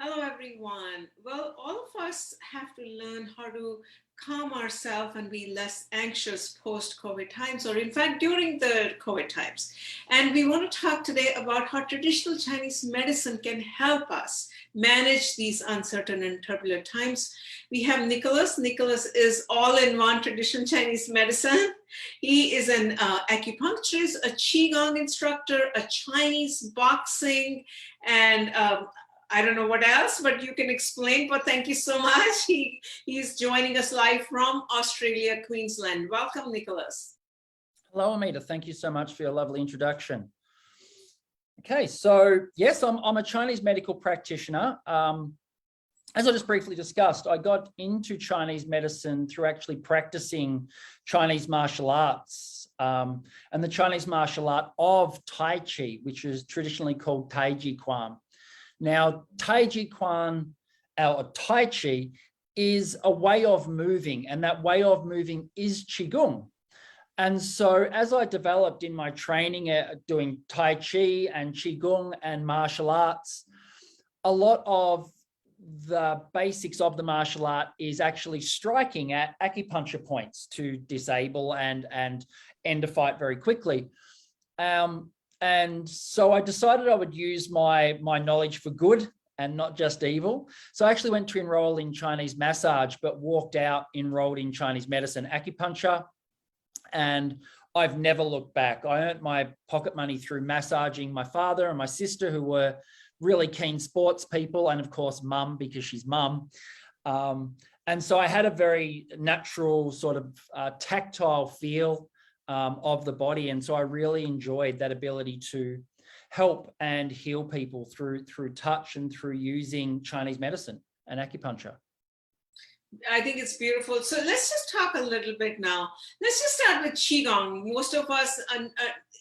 Hello, everyone. Well, all of us have to learn how to calm ourselves and be less anxious post-COVID times, or in fact, during the COVID times. And we want to talk today about how traditional Chinese medicine can help us manage these uncertain and turbulent times. We have Nicholas. Nicholas is all-in-one traditional Chinese medicine. He is an acupuncturist, a qigong instructor, a Chinese boxing, and I don't know what else, but you can explain. But thank you so much. He's joining us live from Australia, Queensland. Welcome, Nicholas. Hello, Amita. Thank you so much for your lovely introduction. Okay, so yes, I'm a Chinese medical practitioner. As I just briefly discussed, I got into Chinese medicine through actually practicing Chinese martial arts and the Chinese martial art of Tai Chi, which is traditionally called Tai Chi Quan. Now, Tai Chi Quan, or Tai Chi, is a way of moving, and that way of moving is qigong. And so as I developed in my training doing Tai Chi and qigong and martial arts, a lot of the basics of the martial art is actually striking at acupuncture points to disable and end a fight very quickly. And so I decided I would use my knowledge for good and not just evil. So I actually went to enroll in Chinese massage, but walked out enrolled in Chinese medicine, acupuncture, and I've never looked back. I earned my pocket money through massaging my father and my sister, who were really keen sports people, and of course mum, because she's mum. And so I had a very natural sort of tactile feel of the body. And so I really enjoyed that ability to help and heal people through touch and through using Chinese medicine and acupuncture. I think it's beautiful. So let's just talk a little bit now. Let's just start with qigong. Most of us,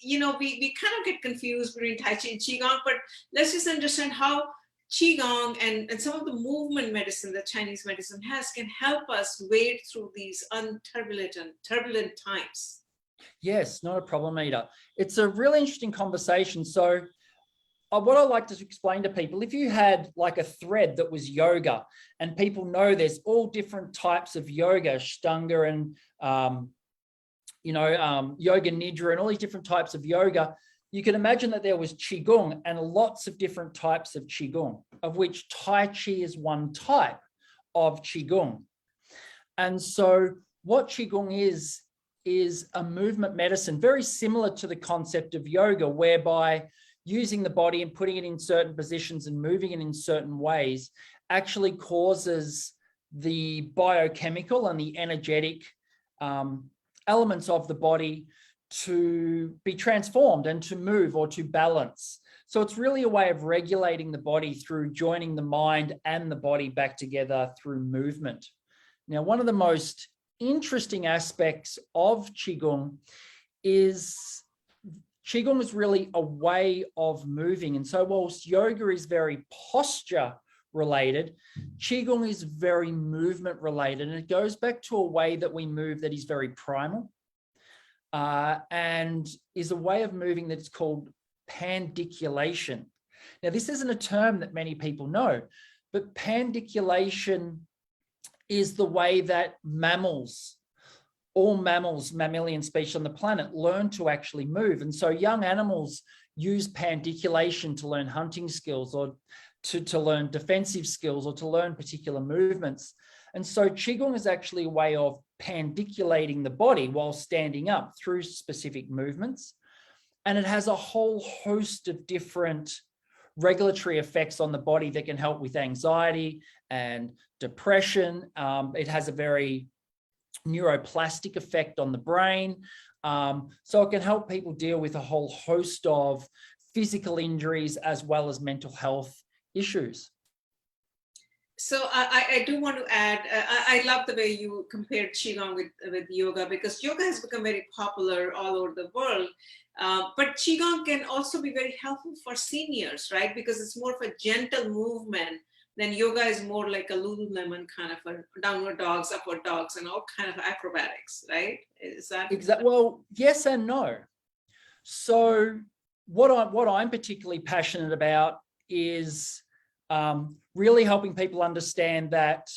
we kind of get confused between Tai Chi and qigong, but let's just understand how qigong and some of the movement medicine that Chinese medicine has can help us wade through these turbulent times. Yes, not a problem, Ida. It's a really interesting conversation. So what I like to explain to people, if you had like a thread that was yoga, and people know there's all different types of yoga, Ashtanga and, yoga nidra and all these different types of yoga, you can imagine that there was qigong and lots of different types of qigong, of which Tai Chi is one type of qigong. And so what qigong is a movement medicine, very similar to the concept of yoga, whereby using the body and putting it in certain positions and moving it in certain ways actually causes the biochemical and the energetic elements of the body to be transformed and to move or to balance. So it's really a way of regulating the body through joining the mind and the body back together through movement. Now, one of the most interesting aspects of qigong is really a way of moving. And so whilst yoga is very posture related, qigong is very movement related, and it goes back to a way that we move that is very primal and is a way of moving that's called pandiculation. Now, this isn't a term that many people know, but pandiculation is the way that all mammals, mammalian species on the planet, learn to actually move. And so young animals use pandiculation to learn hunting skills, or to learn defensive skills, or to learn particular movements. And so qigong is actually a way of pandiculating the body while standing up through specific movements. And it has a whole host of different regulatory effects on the body that can help with anxiety and depression. It has a very neuroplastic effect on the brain. So it can help people deal with a whole host of physical injuries as well as mental health issues. So I do want to add, I love the way you compared qigong with yoga, because yoga has become very popular all over the world. But qigong can also be very helpful for seniors, right? Because it's more of a gentle movement. Then yoga is more like a Lululemon kind of a downward dogs, upward dogs, and all kind of acrobatics, right? Is that exactly? Well, yes and no. So what I'm particularly passionate about is really helping people understand that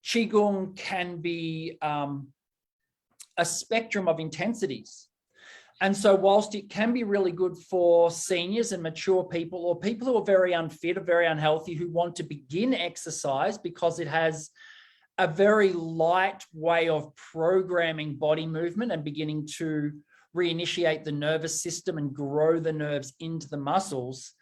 qigong can be a spectrum of intensities. And so whilst it can be really good for seniors and mature people, or people who are very unfit or very unhealthy who want to begin exercise because it has a very light way of programming body movement and beginning to reinitiate the nervous system and grow the nerves into the muscles,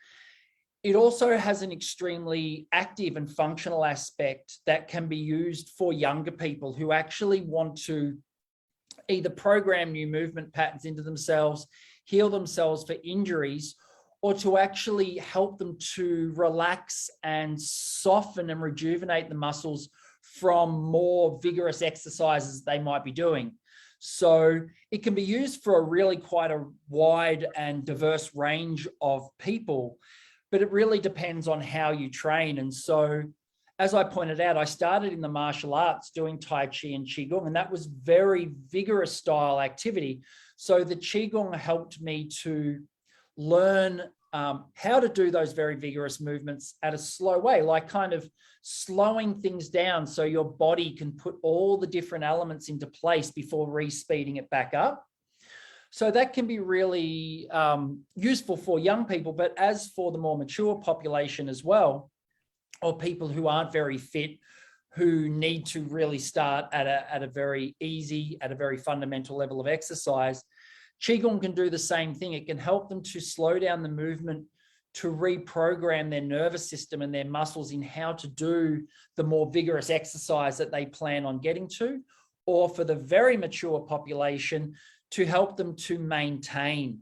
it also has an extremely active and functional aspect that can be used for younger people who actually want to either program new movement patterns into themselves, heal themselves for injuries, or to actually help them to relax and soften and rejuvenate the muscles from more vigorous exercises they might be doing. So it can be used for a really quite a wide and diverse range of people, but it really depends on how you train. And so, as I pointed out, I started in the martial arts doing Tai Chi and Qigong, and that was very vigorous style activity. So the Qigong helped me to learn how to do those very vigorous movements at a slow way, like kind of slowing things down so your body can put all the different elements into place before re-speeding it back up. So that can be really useful for young people, but as for the more mature population as well, or people who aren't very fit, who need to really start at a very easy, at a very fundamental level of exercise, Qigong can do the same thing. It can help them to slow down the movement, to reprogram their nervous system and their muscles in how to do the more vigorous exercise that they plan on getting to, or for the very mature population, to help them to maintain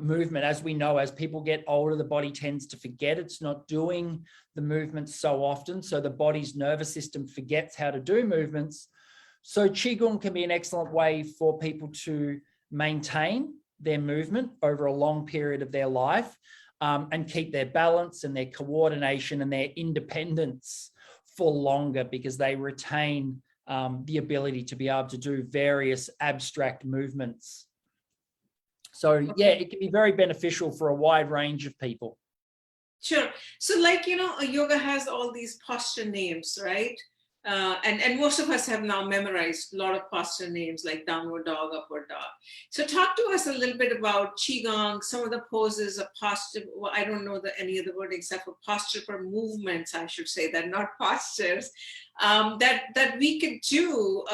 movement. As we know, as people get older, the body tends to forget it's not doing the movements so often. So the body's nervous system forgets how to do movements. So Qigong can be an excellent way for people to maintain their movement over a long period of their life and keep their balance and their coordination and their independence for longer, because they retain the ability to be able to do various abstract movements. So yeah, it can be very beneficial for a wide range of people. Sure. So like, yoga has all these posture names, right? And most of us have now memorized a lot of posture names like downward dog, upward dog. So talk to us a little bit about Qigong, some of the poses of posture. Well, I don't know any other word except for posture for movements, I should say, that not postures, that we could do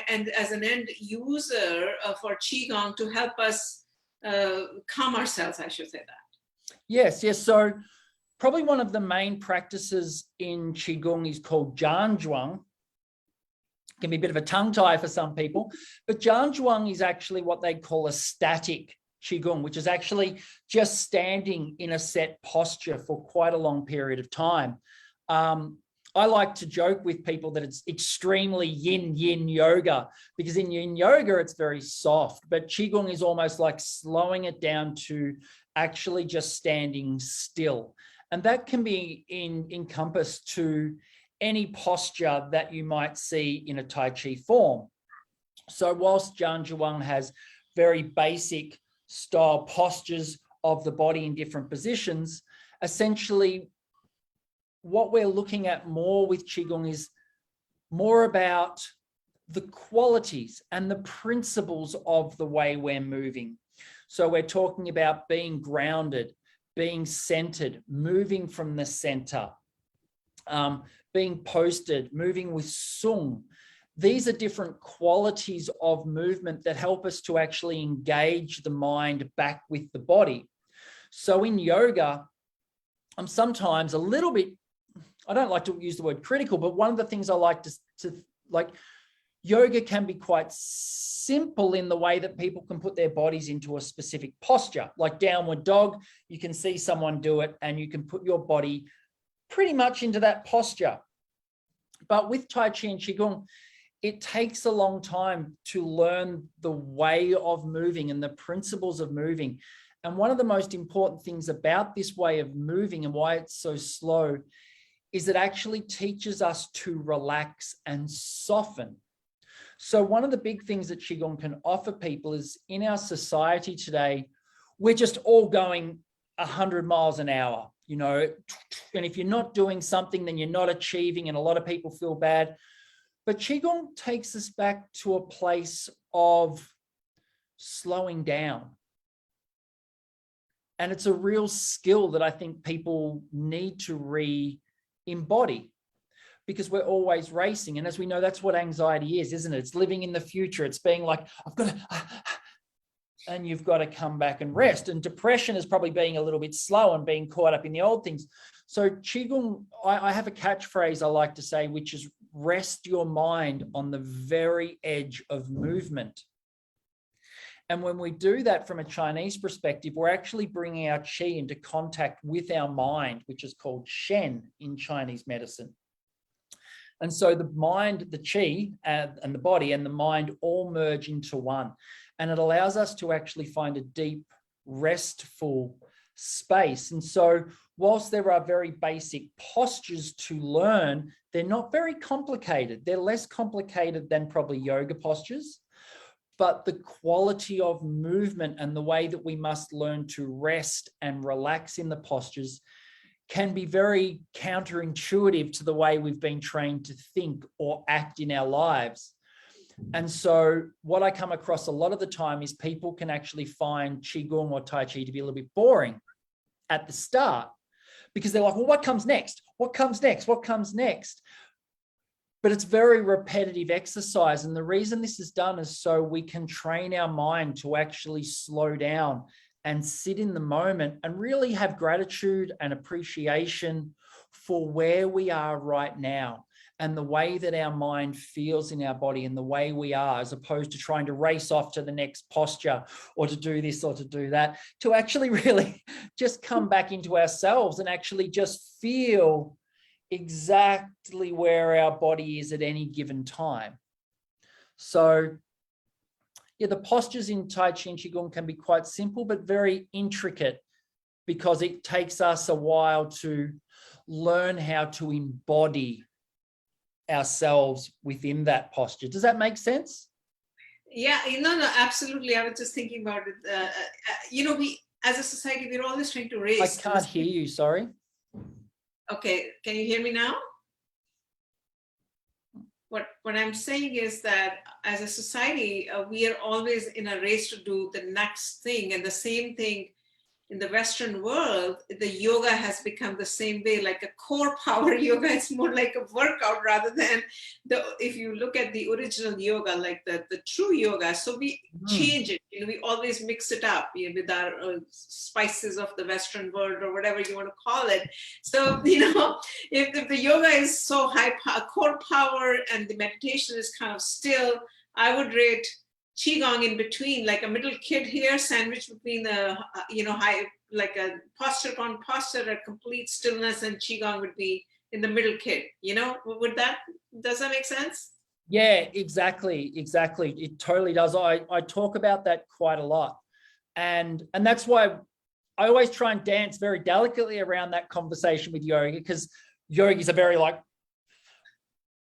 and as an end user for Qigong to help us calm ourselves, I should say that. Yes. So probably one of the main practices in Qigong is called Zhanzhuang. It can be a bit of a tongue tie for some people, but Zhanzhuang is actually what they call a static Qigong, which is actually just standing in a set posture for quite a long period of time. I like to joke with people that it's extremely yin yoga, because in yin yoga, it's very soft, but Qigong is almost like slowing it down to actually just standing still. And that can be encompassed to any posture that you might see in a Tai Chi form. So whilst Zhanzhuang has very basic style postures of the body in different positions, essentially what we're looking at more with Qigong is more about the qualities and the principles of the way we're moving. So we're talking about being grounded, being centered, moving from the center, being posted, moving with sung. These are different qualities of movement that help us to actually engage the mind back with the body. So in yoga, I'm sometimes a little bit, I don't like to use the word critical, but one of the things I like to like, yoga can be quite simple in the way that people can put their bodies into a specific posture. Like downward dog, you can see someone do it and you can put your body pretty much into that posture. But with Tai Chi and Qigong, it takes a long time to learn the way of moving and the principles of moving. And one of the most important things about this way of moving and why it's so slow is it actually teaches us to relax and soften. So one of the big things that Qigong can offer people is, in our society today, we're just all going 100 miles an hour. and if you're not doing something, then you're not achieving, and a lot of people feel bad. But qigong takes us back to a place of slowing down. And it's a real skill that I think people need to re-embody, because we're always racing. And as we know, that's what anxiety is, isn't it? It's living in the future. It's being like, I've got to, and you've got to come back and rest. And depression is probably being a little bit slow and being caught up in the old things. So qigong, I have a catchphrase I like to say, which is rest your mind on the very edge of movement. And when we do that from a Chinese perspective, we're actually bringing our qi into contact with our mind, which is called Shen in Chinese medicine. And so the mind, the qi, and the body and the mind all merge into one. And it allows us to actually find a deep, restful space. And so whilst there are very basic postures to learn, they're not very complicated. They're less complicated than probably yoga postures. But the quality of movement and the way that we must learn to rest and relax in the postures can be very counterintuitive to the way we've been trained to think or act in our lives. And so what I come across a lot of the time is people can actually find qigong or tai chi to be a little bit boring at the start, because they're like, well, what comes next? What comes next? What comes next? But it's very repetitive exercise. And the reason this is done is so we can train our mind to actually slow down and sit in the moment and really have gratitude and appreciation for where we are right now and the way that our mind feels in our body and the way we are, as opposed to trying to race off to the next posture or to do this or to do that, to actually really just come back into ourselves and actually just feel exactly where our body is at any given time. So yeah, the postures in Tai Chi and Qigong can be quite simple, but very intricate, because it takes us a while to learn how to embody ourselves within that posture. Does that make sense? Yeah, no, absolutely. I was just thinking about it. We, as a society, we're always trying to raise. I can't hear you, sorry. Okay, can you hear me now? What I'm saying is that as a society, we are always in a race to do the next thing, and the same thing in the Western world. The yoga has become the same way, like a core power yoga. It's more like a workout rather than if you look at the original yoga, like the true yoga. So we change it. We always mix it up with our spices of the Western world, or whatever you want to call it. So, if the yoga is so high core power and the meditation is kind of still, I would rate qigong in between, like a middle kid here, sandwiched between the high, like a posture upon posture, a complete stillness, and qigong would be in the middle kid. Does that make sense? Yeah, exactly. It totally does. I talk about that quite a lot, and that's why I always try and dance very delicately around that conversation with yoga, because yogis are very like,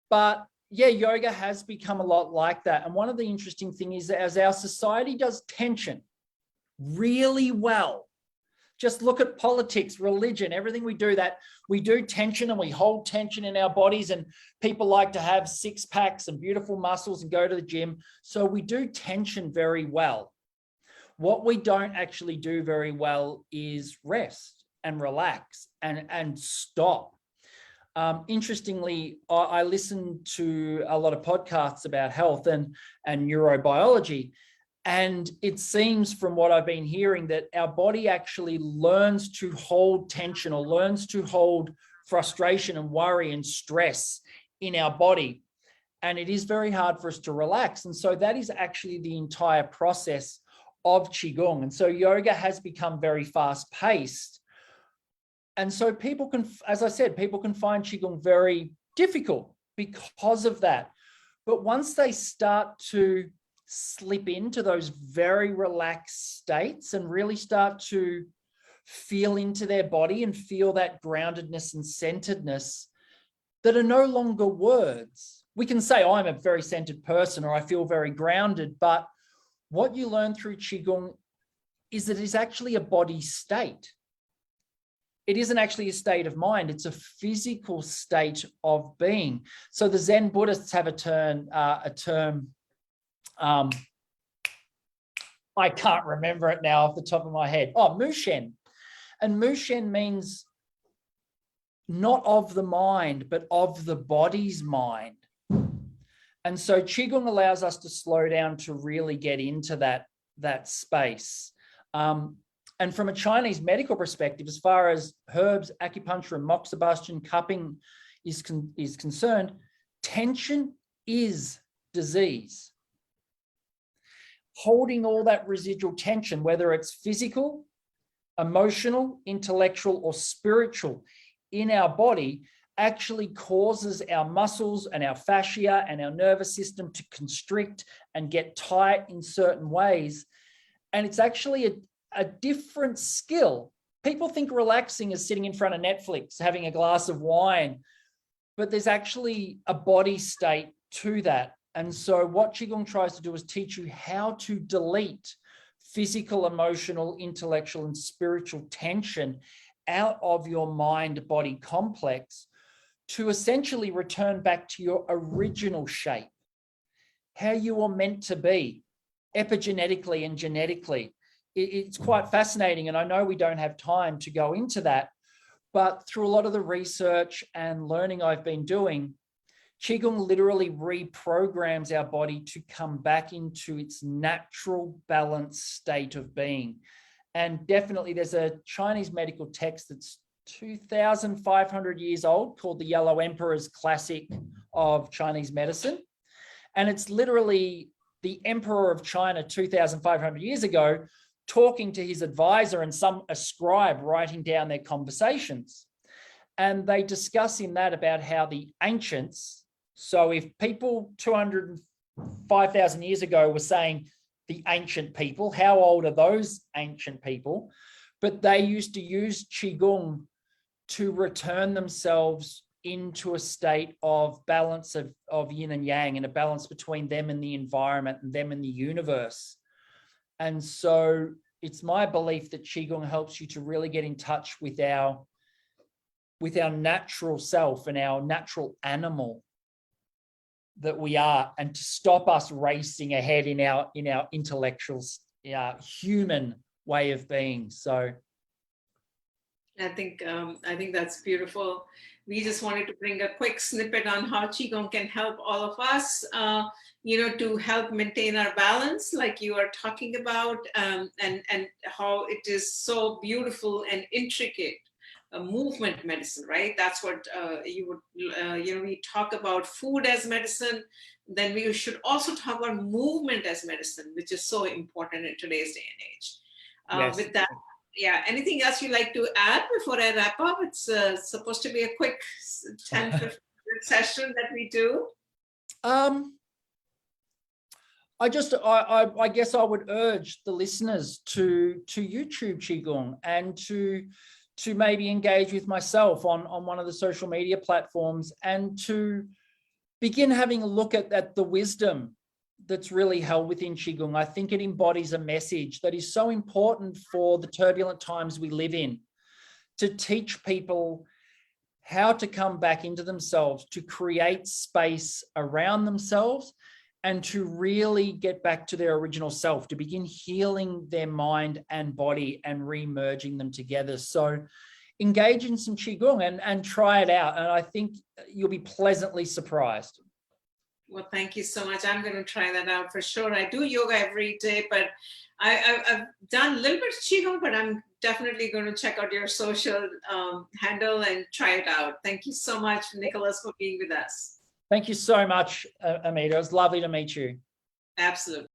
but yeah, yoga has become a lot like that. And one of the interesting things is that as our society does tension really well, just look at politics, religion, everything we do tension, and we hold tension in our bodies, and people like to have six packs and beautiful muscles and go to the gym. So we do tension very well. What we don't actually do very well is rest and relax and stop. Interestingly, I listen to a lot of podcasts about health and neurobiology, and it seems from what I've been hearing that our body actually learns to hold tension or learns to hold frustration and worry and stress in our body, and it is very hard for us to relax. And so that is actually the entire process of Qigong. And so yoga has become very fast-paced. And so people can, as I said, people can find Qigong very difficult because of that. But once they start to slip into those very relaxed states and really start to feel into their body and feel that groundedness and centeredness that are no longer words. We can say, oh, I'm a very centered person, or I feel very grounded. But what you learn through Qigong is that it is actually a body state. it isn't actually a state of mind. It's a physical state of being. So the Zen Buddhists have a term, I can't remember it now off the top of my head. Oh, Mushen. And Mushen means not of the mind, but of the body's mind. And so qigong allows us to slow down to really get into that space. And from a Chinese medical perspective, as far as herbs, acupuncture, and moxibustion, cupping is concerned, tension is disease. Holding all that residual tension, whether it's physical, emotional, intellectual, or spiritual in our body, actually causes our muscles and our fascia and our nervous system to constrict and get tight in certain ways. And it's actually a different skill. People think relaxing is sitting in front of Netflix, having a glass of wine, but there's actually a body state to that. And so what qigong tries to do is teach you how to delete physical, emotional, intellectual, and spiritual tension out of your mind-body complex to essentially return back to your original shape, how you were meant to be, epigenetically and genetically. It's quite fascinating, and I know we don't have time to go into that, but through a lot of the research and learning I've been doing, qigong literally reprograms our body to come back into its natural balanced state of being. And definitely there's a Chinese medical text that's 2,500 years old called the Yellow Emperor's Classic of Chinese Medicine. And it's literally the Emperor of China 2,500 years ago talking to his advisor and a scribe writing down their conversations. And they discuss in that about how the ancients, so if people 205,000 years ago were saying the ancient people, how old are those ancient people? But they used to use qigong to return themselves into a state of balance of yin and yang, and a balance between them and the environment and them and the universe. And so it's my belief that qigong helps you to really get in touch with our natural self and our natural animal that we are, and to stop us racing ahead in our intellectual, human way of being. So I think that's beautiful. We just wanted to bring a quick snippet on how qigong can help all of us, to help maintain our balance, like you are talking about, and how it is so beautiful and intricate. Movement medicine, right? That's what we talk about food as medicine. Then we should also talk about movement as medicine, which is so important in today's day and age. yes. With that, anything else you'd like to add before I wrap up? It's supposed to be a quick 10-15 session that we do. I guess I would urge the listeners to YouTube qigong and to maybe engage with myself on one of the social media platforms, and to begin having a look at the wisdom that's really held within qigong. I think it embodies a message that is so important for the turbulent times we live in, to teach people how to come back into themselves, to create space around themselves, and to really get back to their original self, to begin healing their mind and body and re-merging them together. So engage in some qigong and try it out. And I think you'll be pleasantly surprised. Well, thank you so much. I'm going to try that out for sure. I do yoga every day, but I've done a little bit of qigong, but I'm definitely going to check out your social handle and try it out. Thank you so much, Nicholas, for being with us. Thank you so much, Amita. It was lovely to meet you. Absolutely.